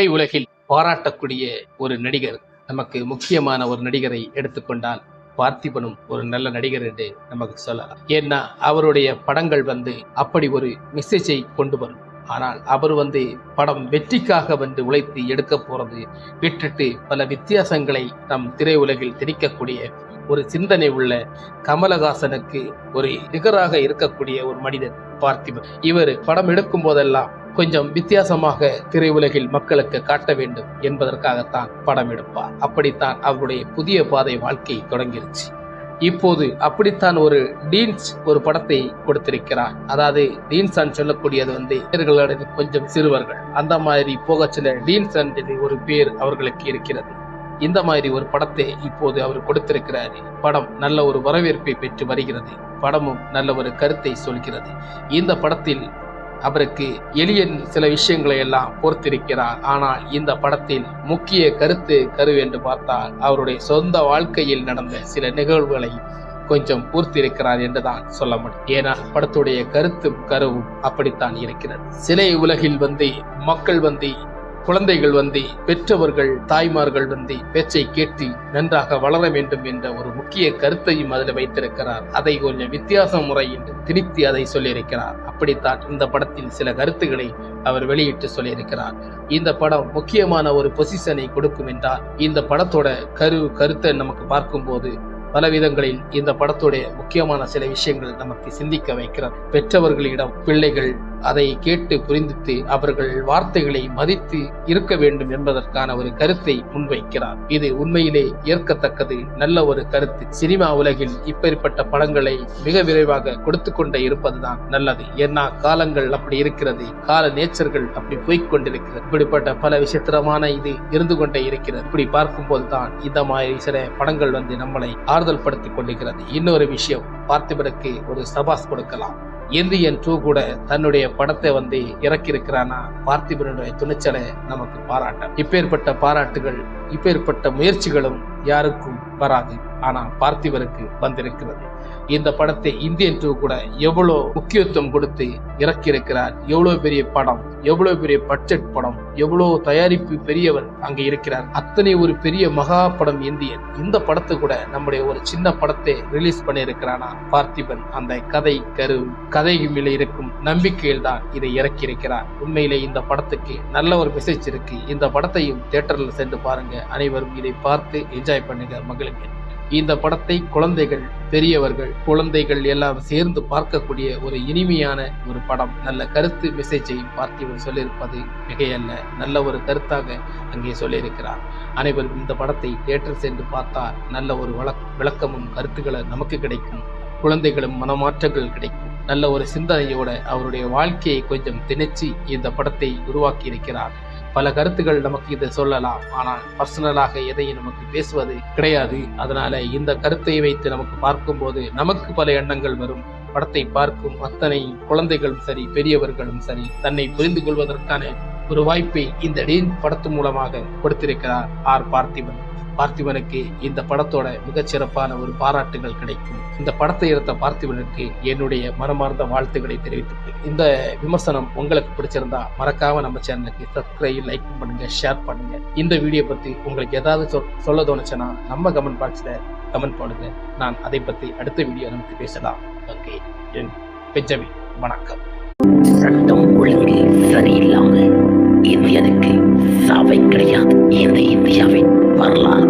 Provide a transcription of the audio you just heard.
திரை உலகில் பாராட்டக்கூடிய ஒரு நடிகர், நமக்கு முக்கியமான ஒரு நடிகரை எடுத்துக்கொண்டால் பார்த்திபனும் ஒரு நல்ல நடிகர் என்று நமக்கு சொல்லலாம். ஏன்னா அவருடைய படங்கள் அப்படி ஒரு மெசேஜை கொண்டு வரும். ஆனால் அவர் படம் வெற்றிக்காக உழைத்து எடுக்க போறது விட்டுட்டு பல வித்தியாசங்களை நம் திரையுலகில் திணிக்கக்கூடிய ஒரு சிந்தனை உள்ள கமலஹாசனுக்கு ஒரு நிகராக இருக்கக்கூடிய ஒரு மனிதன் பார்த்திபன். இவர் படம் எடுக்கும் போதெல்லாம் கொஞ்சம் வித்தியாசமாக திரையுலகில் மக்களுக்கு காட்ட வேண்டும் என்பதற்காகத்தான் படம் எடுப்பார். அப்படித்தான் அவருடைய புதிய பாதை வாழ்க்கை தொடங்கிருச்சு. இப்போது அப்படித்தான் ஒரு டீன்ஸ் ஒரு படத்தை கொடுத்திருக்கிறார். அதாவது டீன்ஸ் சொல்லக்கூடியது கொஞ்சம் சிறுவர்கள் அந்த மாதிரி போக சில டீன்ஸ் ஒரு பேர் அவர்களுக்கு இருக்கிறது. இந்த மாதிரி ஒரு படத்தை இப்போது அவர் கொடுத்திருக்கிறார். படம் நல்ல ஒரு வரவேற்பை பெற்று வருகிறது. படமும் நல்ல ஒரு கருத்தை சொல்கிறது. இந்த படத்தில் அவருக்கு எளிய சில விஷயங்களை எல்லாம் பொறுத்திருக்கிறார். ஆனால் இந்த படத்தில் முக்கிய கரு என்று பார்த்தால் அவருடைய சொந்த வாழ்க்கையில் நடந்த சில நிகழ்வுகளை கொஞ்சம் பூர்த்திருக்கிறார் என்றுதான் சொல்ல முடியும். ஏன்னா படத்துடைய கருவும் அப்படித்தான் இருக்கிறது. சிலை உலகில் மக்கள் குழந்தைகள் பெற்றவர்கள் தாய்மார்கள் பேச்சை கேட்டு நன்றாக வளர வேண்டும் என்ற ஒரு முக்கிய கருத்தையும் அதில் வைத்திருக்கிறார். அதை கொஞ்சம் வித்தியாச முறையில் திணித்து அதை சொல்லியிருக்கிறார். அப்படித்தான் இந்த படத்தில் சில கருத்துக்களை அவர் வெளியிட்டு சொல்லியிருக்கிறார். இந்த படம் முக்கியமான ஒரு பொசிஷனை கொடுக்கும் என்றால் இந்த படத்தோட கருத்தை நமக்கு பார்க்கும்போது பல விதங்களில் இந்த படத்துடைய முக்கியமான சில விஷயங்கள் நமக்கு சிந்திக்க வைக்கிறது. பெற்றவர்களிடம் பிள்ளைகள் அதை கேட்டு புரிந்து அவர்கள் வார்த்தைகளை மதித்து இருக்க வேண்டும் என்பதற்கான ஒரு கருத்தை முன்வைக்கிறார். இது உண்மையிலே ஏற்கத்தக்கது, நல்ல ஒரு கருத்து. சினிமா உலகில் இப்பேற்பட்ட படங்களை மிக விரைவாக கொடுத்து கொண்டே இருப்பதுதான் நல்லது. ஏன்னா காலங்கள் அப்படி இருக்கிறது, கால நேச்சர்கள் அப்படி போய்கொண்டிருக்கிறது. இப்படிப்பட்ட பல விசித்திரமான இது இருந்து கொண்டே இருக்கிறது. இப்படி பார்க்கும்போது தான் இந்த மாதிரி சில படங்கள் நம்மளை ஆறுதல் படுத்திக் கொண்டிருக்கிறது. இன்னொரு விஷயம், பார்த்திபனுக்கு ஒரு சபாஸ் கொடுக்கலாம். இந்தியன் 2 கூட தன்னுடைய படத்தை இறக்கியிருக்கிறானா, பார்த்திபனுடைய துணிச்சலை நமக்கு பாராட்ட. இப்பேற்பட்ட பாராட்டுகள், இப்பேற்பட்ட முயற்சிகளும் யாருக்கும் வராது. ஆனா பார்த்திபனுக்கு வந்திருக்கிறது. இந்த படத்தை இந்தியன் 2 கூட எவ்வளவு முக்கியத்துவம் கொடுத்து இறக்கியிருக்கிறார். எவ்வளவு பெரிய படம், எவ்வளவு பெரிய பட்ஜெட் படம், எவ்வளவு தயாரிப்பு பெரியவர் அங்கே இருக்கிறார். அத்தனை ஒரு பெரிய மகா படம் இந்தியன். இந்த படத்தை கூட நம்முடைய ஒரு சின்ன படத்தை ரிலீஸ் பண்ணியிருக்கிறானா பார்த்திபன். அந்த கதையும் இருக்கும் நம்பிக்கையில் தான் இதை இறக்கியிருக்கிறார். உண்மையிலே இந்த படத்துக்கு நல்ல ஒரு மெசேஜ் இருக்கு. இந்த படத்தையும் தியேட்டரில் சென்று பாருங்க. அனைவரும் இதை பார்த்து என்ஜாய் பண்ணுங்க, மகிழுங்க. இந்த படத்தை குழந்தைகள், பெரியவர்கள், குழந்தைகள் எல்லாம் சேர்ந்து பார்க்கக்கூடிய ஒரு இனிமையான ஒரு படம். நல்ல கருத்து மெசேஜை பார்த்திபன் சொல்லியிருப்பது மிகையல்ல, நல்ல ஒரு கருத்தாக அங்கே சொல்லியிருக்கிறார். அனைவரும் இந்த படத்தை தியேட்டர் சென்று பார்த்தால் நல்ல ஒரு விளக்கமும் கருத்துக்களை நமக்கு கிடைக்கும். குழந்தைகளும் மனமாற்றங்கள் கிடைக்கும். நல்ல ஒரு சிந்தனையோட அவருடைய வாழ்க்கையை கொஞ்சம் திணிச்சு இந்த படத்தை உருவாக்கி இருக்கிறார். பல கருத்துக்கள் நமக்கு இதை சொல்லலாம், ஆனால் பர்சனலாக எதையும் நமக்கு பேசுவது கிடையாது. அதனால இந்த கருத்தை வைத்து நமக்கு பார்க்கும்போது நமக்கு பல எண்ணங்கள் வரும். படத்தை பார்க்கும் அத்தனை குழந்தைகளும் சரி, பெரியவர்களும் சரி, தன்னை புரிந்து கொள்வதற்கான ஒரு வாய்ப்பை இந்த டீன் படத்து மூலமாக கொடுத்திருக்கிறார் பார்த்திபன். பார்த்திபனுக்கு இந்த படத்தோட மிகச்சிறப்பான ஒரு பாராட்டுகள் கிடைக்கும். இந்த படத்தை எடுத்த பார்த்திபனுக்கு என்னுடைய மனமார்ந்த வாழ்த்துக்களை தெரிவித்துள்ளேன். இந்த விமர்சனம் உங்களுக்கு பிடிச்சிருந்தா மறக்காம நம்ம சேனலுக்கு சப்ஸ்கிரைப், லைக் பண்ணுங்க, ஷேர் பண்ணுங்க. இந்த வீடியோ பத்தி உங்களுக்கு ஏதாவது சொல்ல தோணுச்சுன்னா நம்ம கமெண்ட் பாக்ஸ்ல கமெண்ட் பண்ணுங்க. நான் அதை பத்தி அடுத்த வீடியோ நமக்கு பேசலாம். ஓகே, என் பெஞ்சமின், வணக்கம். சட்டம் ஒழுங்கு சரியில்லாம இந்தியனுக்கு சாவை கிடையாது. இந்த இந்தியாவின் வரலாறு